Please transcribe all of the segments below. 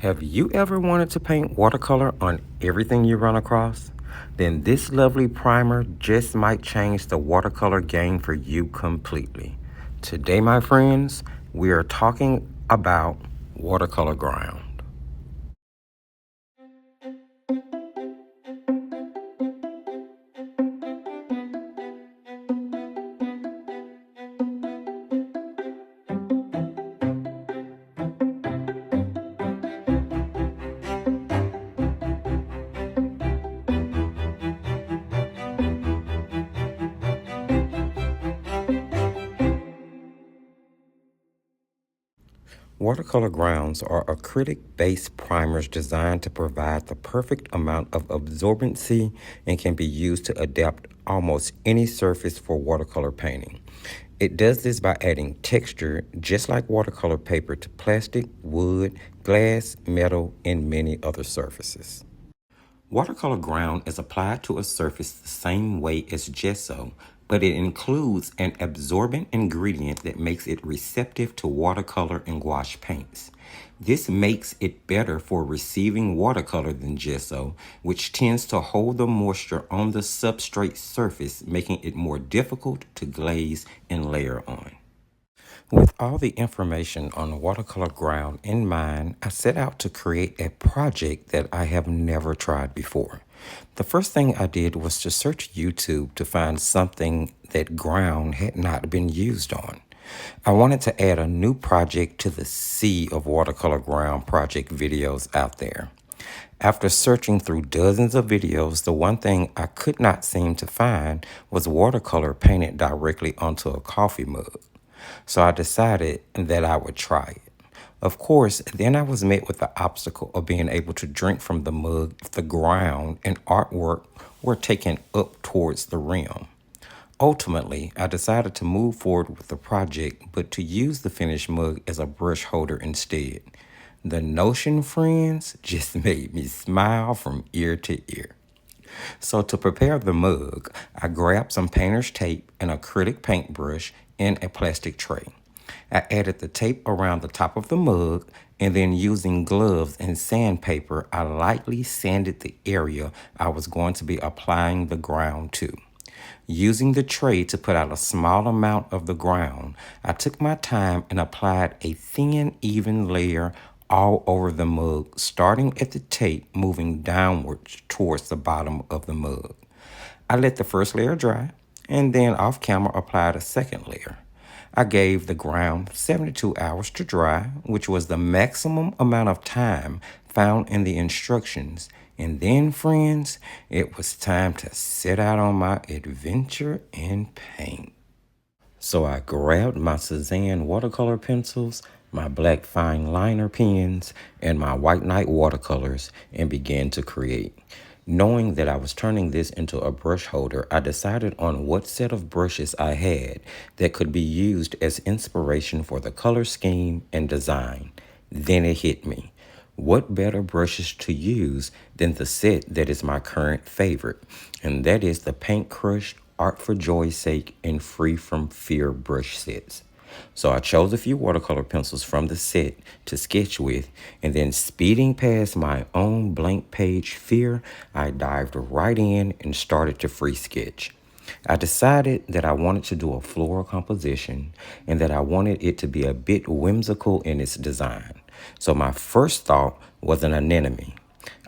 Have you ever wanted to paint watercolor on everything you run across? Then this lovely primer just might change the watercolor game for you completely. Today, my friends, we are talking about watercolor ground. Watercolor grounds are acrylic-based primers designed to provide the perfect amount of absorbency and can be used to adapt almost any surface for watercolor painting. It does this by adding texture, just like watercolor paper, to plastic, wood, glass, metal, and many other surfaces. Watercolor ground is applied to a surface the same way as gesso, but it includes an absorbent ingredient that makes it receptive to watercolor and gouache paints. This makes it better for receiving watercolor than gesso, which tends to hold the moisture on the substrate surface, making it more difficult to glaze and layer on. With all the information on watercolor ground in mind, I set out to create a project that I have never tried before. The first thing I did was to search YouTube to find something that ground had not been used on. I wanted to add a new project to the sea of watercolor ground project videos out there. After searching through dozens of videos, the one thing I could not seem to find was watercolor painted directly onto a coffee mug. So I decided that I would try it. Of course, then I was met with the obstacle of being able to drink from the mug if the ground and artwork were taken up towards the rim. Ultimately, I decided to move forward with the project, but to use the finished mug as a brush holder instead. The notion, friends, just made me smile from ear to ear. So to prepare the mug, I grabbed some painter's tape, an acrylic paintbrush, and a plastic tray. I added the tape around the top of the mug, and then using gloves and sandpaper, I lightly sanded the area I was going to be applying the ground to. Using the tray to put out a small amount of the ground, I took my time and applied a thin, even layer all over the mug, starting at the tape, moving downwards towards the bottom of the mug. I let the first layer dry, and then off camera applied a second layer. I gave the ground 72 hours to dry, which was the maximum amount of time found in the instructions. And then, friends, it was time to set out on my adventure in paint. So I grabbed my Cezanne watercolor pencils, my black fine liner pens, and my white night watercolors and began to create. Knowing that I was turning this into a brush holder, I decided on what set of brushes I had that could be used as inspiration for the color scheme and design. Then it hit me. What better brushes to use than the set that is my current favorite, and that is the Paintcrush Art for Joy's Sake and Free from Fear brush sets. So I chose a few watercolor pencils from the set to sketch with, and then speeding past my own blank page fear, I dived right in and started to free sketch. I decided that I wanted to do a floral composition and that I wanted it to be a bit whimsical in its design. So my first thought was an anemone.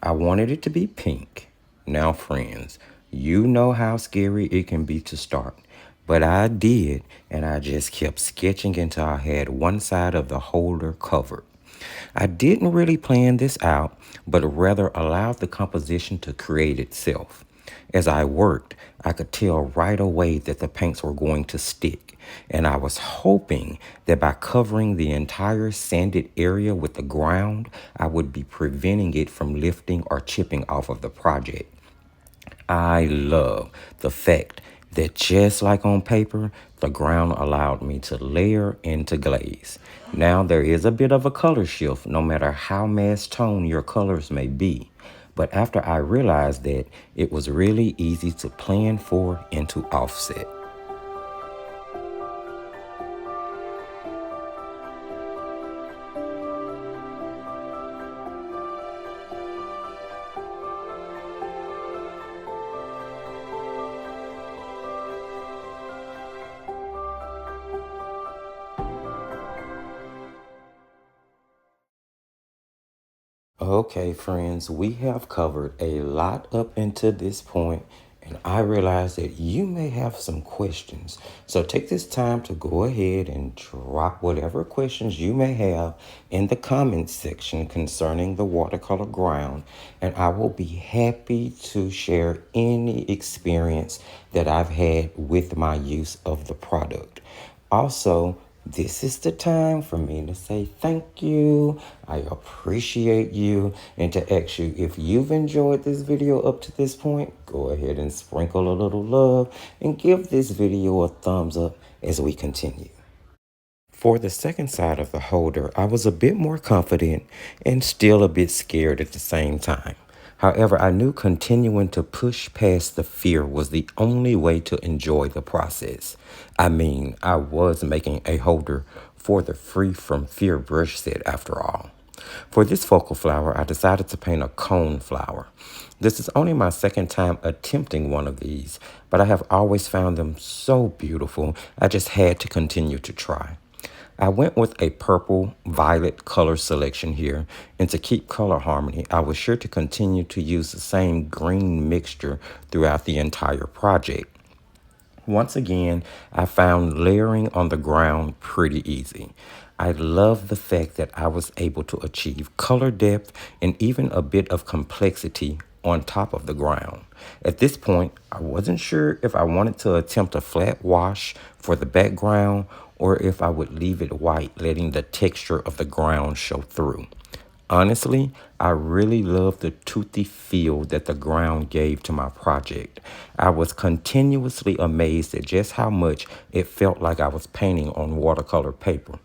I wanted it to be pink. Now, friends, you know how scary it can be to start. But I did, and I just kept sketching until I had one side of the holder covered. I didn't really plan this out, but rather allowed the composition to create itself. As I worked, I could tell right away that the paints were going to stick, and I was hoping that by covering the entire sanded area with the ground, I would be preventing it from lifting or chipping off of the project. I love the fact that just like on paper, the ground allowed me to layer and to glaze. Now there is a bit of a color shift no matter how mass tone your colors may be. But after I realized that, it was really easy to plan for and to offset. Okay, friends, we have covered a lot up into this point, and I realize that you may have some questions. So take this time to go ahead and drop whatever questions you may have in the comments section concerning the watercolor ground, and I will be happy to share any experience that I've had with my use of the product. Also, this is the time for me to say thank you. I appreciate you, and to ask you, if you've enjoyed this video up to this point, go ahead and sprinkle a little love and give this video a thumbs up as we continue. For the second side of the holder, I was a bit more confident and still a bit scared at the same time. However, I knew continuing to push past the fear was the only way to enjoy the process. I mean, I was making a holder for the Free from Fear brush set after all. For this focal flower, I decided to paint a cone flower. This is only my second time attempting one of these, but I have always found them so beautiful, I just had to continue to try. I went with a purple violet color selection here, and to keep color harmony, I was sure to continue to use the same green mixture throughout the entire project. Once again, I found layering on the ground pretty easy. I love the fact that I was able to achieve color depth and even a bit of complexity on top of the ground. At this point, I wasn't sure if I wanted to attempt a flat wash for the background or if I would leave it white, letting the texture of the ground show through. Honestly, I really love the toothy feel that the ground gave to my project. I was continuously amazed at just how much it felt like I was painting on watercolor paper.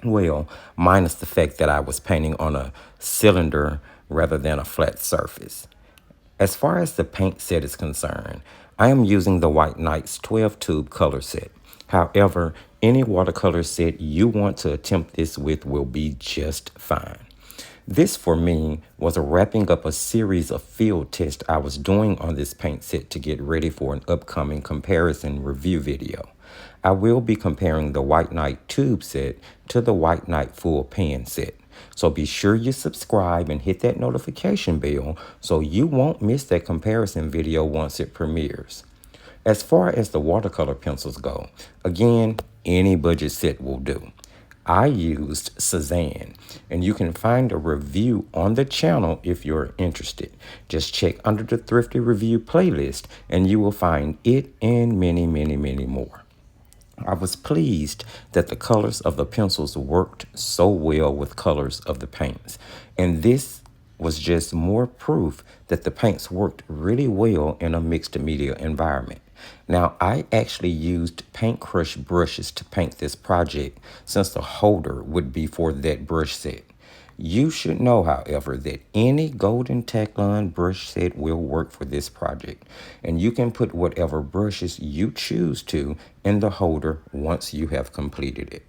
Well, minus the fact that I was painting on a cylinder rather than a flat surface. As far as the paint set is concerned, I am using the White Knight's 12 tube color set. However, any watercolor set you want to attempt this with will be just fine. This for me was a wrapping up a series of field tests I was doing on this paint set to get ready for an upcoming comparison review video. I will be comparing the White Knight tube set to the White Knight full pan set. So be sure you subscribe and hit that notification bell so you won't miss that comparison video once it premieres. As far as the watercolor pencils go, again, any budget set will do. I used Cezanne, and you can find a review on the channel if you're interested. Just check under the Thrifty Review playlist and you will find it and many, many, many more. I was pleased that the colors of the pencils worked so well with colors of the paints, and this was just more proof that the paints worked really well in a mixed media environment. Now, I actually used Paintcrush brushes to paint this project since the holder would be for that brush set. You should know, however, that any Golden Taklon brush set will work for this project, and you can put whatever brushes you choose to in the holder once you have completed it.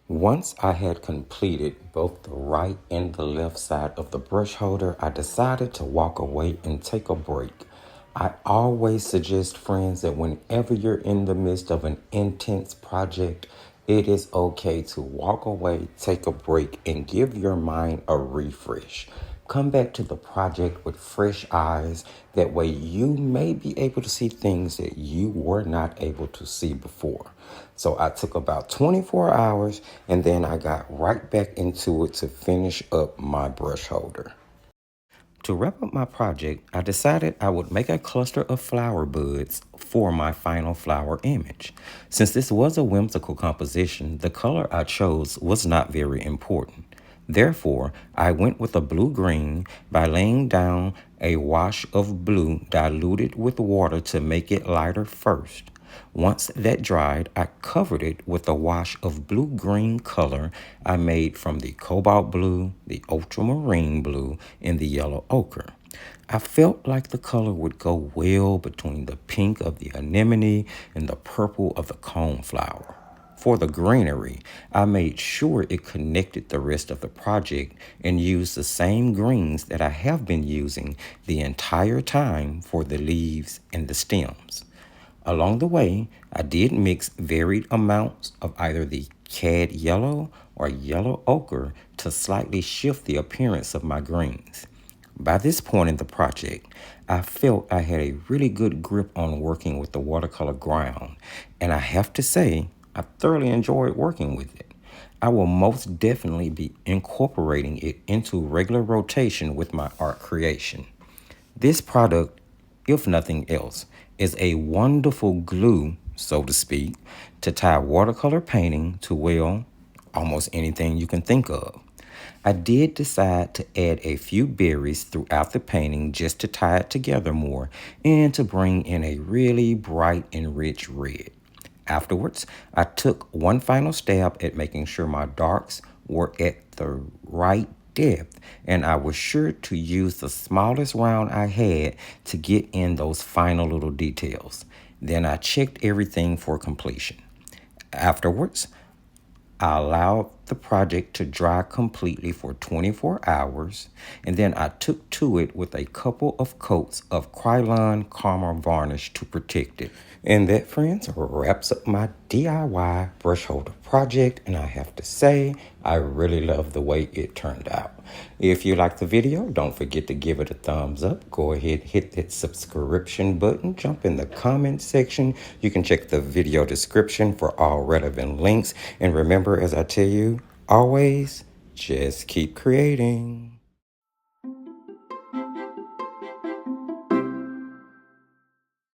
Once I had completed both the right and the left side of the brush holder, I decided to walk away and take a break. I always suggest, friends, that whenever you're in the midst of an intense project, it is okay to walk away, take a break, and give your mind a refresh. Come back to the project with fresh eyes. That way you may be able to see things that you were not able to see before. So I took about 24 hours and then I got right back into it to finish up my brush holder. To wrap up my project, I decided I would make a cluster of flower buds for my final flower image. Since this was a whimsical composition, the color I chose was not very important. Therefore, I went with a blue-green by laying down a wash of blue diluted with water to make it lighter first. Once that dried, I covered it with a wash of blue-green color I made from the cobalt blue, the ultramarine blue, and the yellow ochre. I felt like the color would go well between the pink of the anemone and the purple of the coneflower. For the greenery, I made sure it connected the rest of the project and used the same greens that I have been using the entire time for the leaves and the stems. Along the way, I did mix varied amounts of either the cad yellow or yellow ochre to slightly shift the appearance of my greens. By this point in the project, I felt I had a really good grip on working with the watercolor ground, and I have to say, I thoroughly enjoyed working with it. I will most definitely be incorporating it into regular rotation with my art creation. This product, if nothing else, is a wonderful glue, so to speak, to tie watercolor painting to, well, almost anything you can think of. I did decide to add a few berries throughout the painting just to tie it together more and to bring in a really bright and rich red. Afterwards, I took one final stab at making sure my darks were at the right depth, and I was sure to use the smallest round I had to get in those final little details. Then I checked everything for completion. Afterwards, I allowed the project to dry completely for 24 hours, and then I took to it with a couple of coats of Krylon Caramel Varnish to protect it. And that, friends, wraps up my DIY brush holder project, and I have to say, I really love the way it turned out. If you like the video, don't forget to give it a thumbs up. Go ahead, hit that subscription button, jump in the comment section. You can check the video description for all relevant links. And remember, as I tell you, always just keep creating.